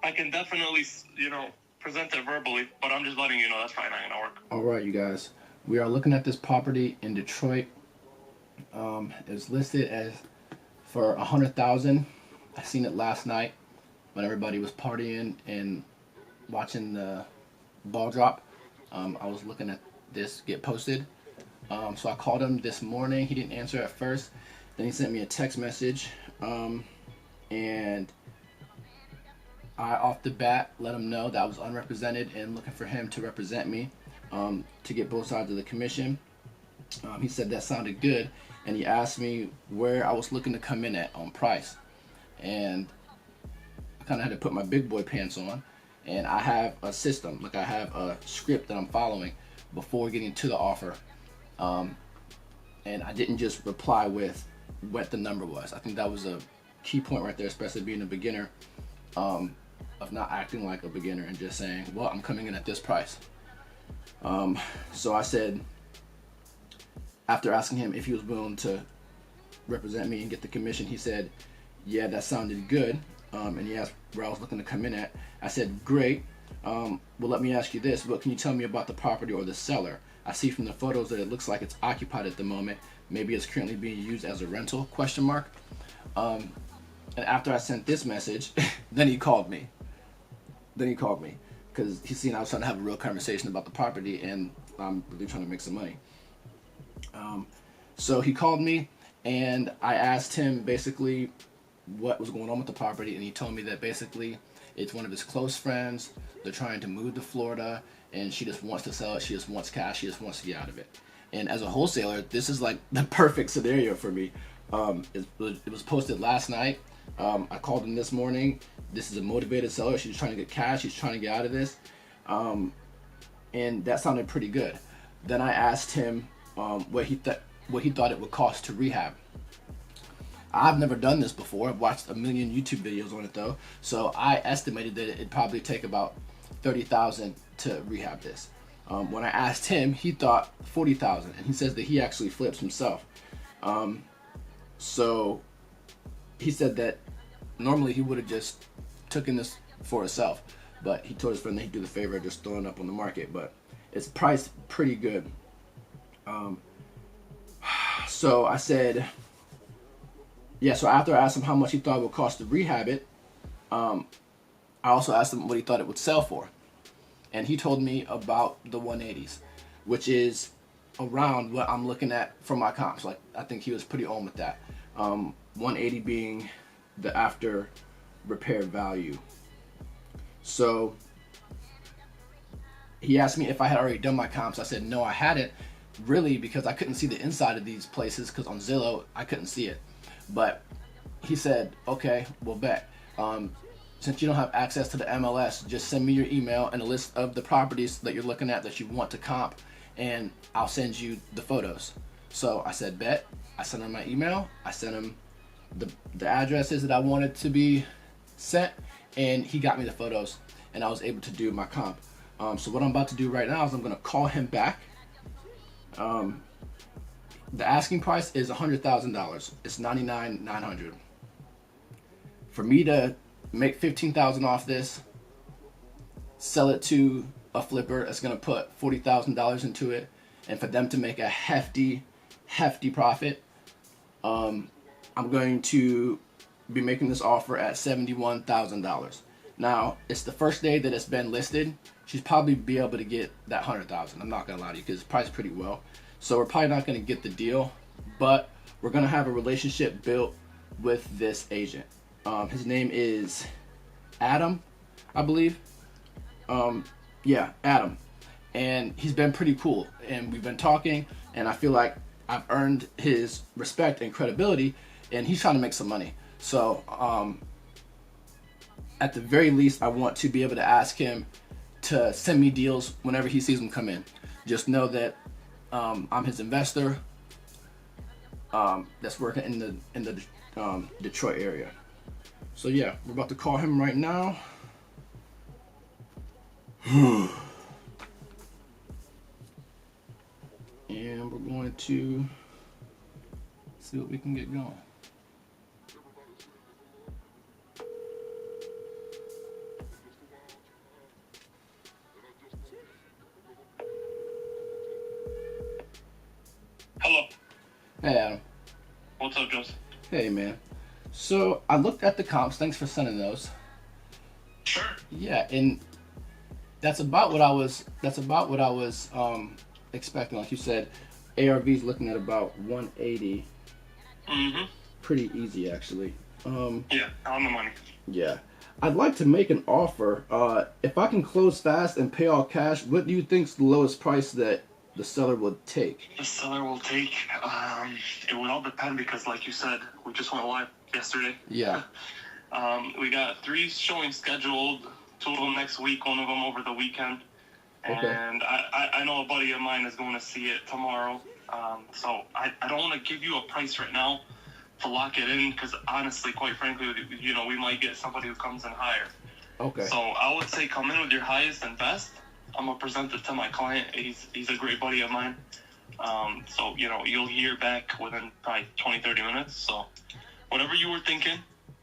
I can definitely, present it verbally, but I'm just letting you know that's probably not gonna work. All right, you guys. We are looking at this property in Detroit. It's listed as for 100,000. I seen it last night when everybody was partying and watching the ball drop. I was looking at this get posted. So I called him this morning. He didn't answer at first. Then he sent me a text message, and I off the bat let him know that I was unrepresented and looking for him to represent me, to get both sides of the commission. He said that sounded good, and he asked me where I was looking to come in at on price. And I kind of had to put my big boy pants on, and I have a system, like I have a script that I'm following before getting to the offer. And I didn't just reply with what the number was. I think that was a key point right there, especially being a beginner, of not acting like a beginner and just saying, well, I'm coming in at this price. So I said, after asking him if he was willing to represent me and get the commission, he said, yeah, that sounded good. And he asked where I was looking to come in at. I said, great. Well, let me ask you this. What can you tell me about the property or the seller? I see from the photos that it looks like it's occupied at the moment. Maybe it's currently being used as a rental, question mark. And after I sent this message, then he called me. Because he's seen I was trying to have a real conversation about the property, and I'm really trying to make some money. So he called me, and I asked him basically what was going on with the property, and he told me that basically it's one of his close friends. They're trying to move to Florida, and she just wants to sell it. She just wants cash. She just wants to get out of it. And as a wholesaler, this is like the perfect scenario for me. It was posted last night. I called him this morning. This is a motivated seller. She's trying to get cash. She's trying to get out of this. And that sounded pretty good. Then I asked him what he thought it would cost to rehab. I've never done this before. I've watched a million YouTube videos on it though. So I estimated that it'd probably take about $30,000 to rehab this. When I asked him, he thought $40,000, and he says that he actually flips himself. So he said that normally he would have just taken this for himself, but he told his friend that he'd do the favor of just throwing it up on the market. But it's priced pretty good. So I said, yeah. So after I asked him how much he thought it would cost to rehab it, I also asked him what he thought it would sell for. And he told me about the 180s, which is around what I'm looking at for my comps. Like, I think he was pretty on with that. 180 being the after repair value. So he asked me if I had already done my comps. I said no, I hadn't, really, because I couldn't see the inside of these places, because on Zillow I couldn't see it. But he said, okay, we'll bet. Since you don't have access to the MLS, just send me your email and a list of the properties that you're looking at that you want to comp, and I'll send you the photos. So I said, bet. I sent him my email. I sent him the addresses that I wanted to be sent, and he got me the photos, and I was able to do my comp. So what I'm about to do right now is I'm going to call him back. The asking price is $100,000. It's $99,900. For me to make $15,000 off this, sell it to a flipper that's going to put $40,000 into it, and for them to make a hefty profit, I'm going to be making this offer at $71,000. Now, it's the first day that it's been listed. She's probably be able to get that $100,000. I'm not going to lie to you, because it's priced pretty well. So we're probably not going to get the deal, but we're going to have a relationship built with this agent. His name is Adam, I believe. Yeah, Adam. And he's been pretty cool. And we've been talking, and I feel like I've earned his respect and credibility, and he's trying to make some money. So, at the very least, I want to be able to ask him to send me deals whenever he sees them come in. Just know that I'm his investor that's working in the Detroit area. So yeah, we're about to call him right now. And we're going to see what we can get going. Okay, man. So I looked at the comps. Thanks for sending those. Sure. Yeah, and that's about what I was. Expecting. Like you said, ARV's looking at about 180. Mm-hmm. Pretty easy, actually. Yeah, on the money. Yeah. I'd like to make an offer. If I can close fast and pay all cash, what do you think's the lowest price that the seller would take? The seller will take. It would all depend because, like you said, we just went live yesterday. Yeah. We got 3 showings scheduled. 2 of them next week. 1 of them over the weekend. Okay. And I know a buddy of mine is going to see it tomorrow. So I don't want to give you a price right now to lock it in because honestly, quite frankly, we might get somebody who comes in higher. Okay. So I would say come in with your highest and best. I'm going to present it to my client. He's a great buddy of mine. So, you'll hear back within probably 20, 30 minutes. So whatever you were thinking,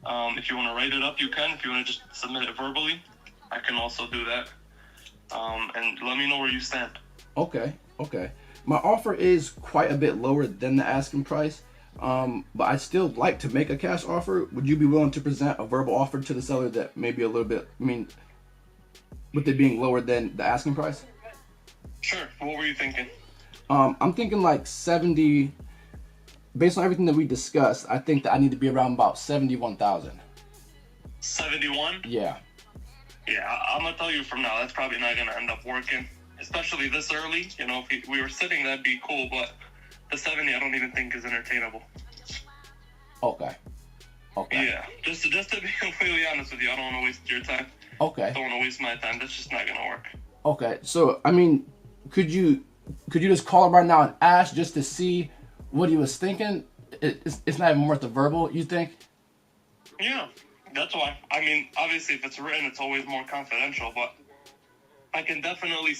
if you want to write it up, you can. If you want to just submit it verbally, I can also do that. And let me know where you stand. Okay. My offer is quite a bit lower than the asking price, but I'd still like to make a cash offer. Would you be willing to present a verbal offer to the seller that maybe a little bit, with it being lower than the asking price? Sure. What were you thinking? I'm thinking like 70. Based on everything that we discussed, I think that I need to be around about 71,000. 71? Yeah. Yeah, I'm going to tell you from now, that's probably not going to end up working, especially this early. If we were sitting, that'd be cool, but the 70 I don't even think is entertainable. Okay. Yeah, just to be completely honest with you, I don't want to waste your time. Okay. I don't want to waste my time. That's just not going to work. Okay, so, could you just call him right now and ask just to see what he was thinking? It's not even worth the verbal, you think? Yeah, that's why. Obviously, if it's written, it's always more confidential, but I can definitely,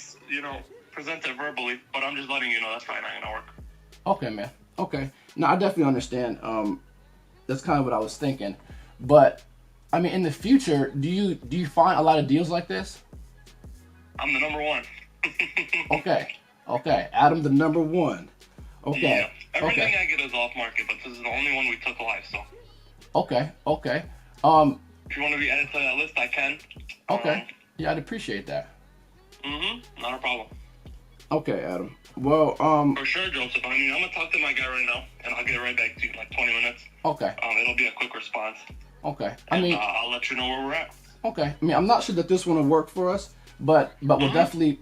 present it verbally, but I'm just letting you know that's probably not going to work. Okay, man. Okay. No, I definitely understand. That's kind of what I was thinking. But, in the future, do you find a lot of deals like this? I'm the number one. Okay. Adam, the number one. Okay. Yeah. Everything I get is off market, but this is the only one we took live, so. Okay. If you want to be added to that list, I can. Okay. Yeah, I'd appreciate that. Not a problem. Okay, Adam. Well, For sure, Joseph. I'm gonna talk to my guy right now, and I'll get right back to you in like 20 minutes. Okay. It'll be a quick response. Okay. I'll let you know where we're at. Okay. I'm not sure that this one will work for us, but we'll definitely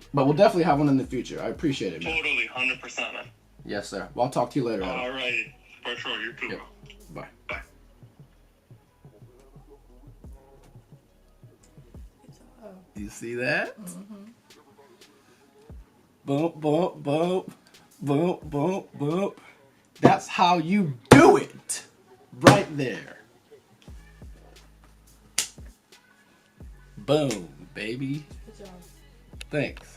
have one in the future. I appreciate it, man. Totally, 100%, man. Yes, sir. Well, I'll talk to you later, Adam. All right. For sure, you too, Yep. bro. Bye. Bye. You see that? Boom, boom, boom, boom, boom, boom. That's how you do it. Right there. Boom, baby. Good job. Thanks.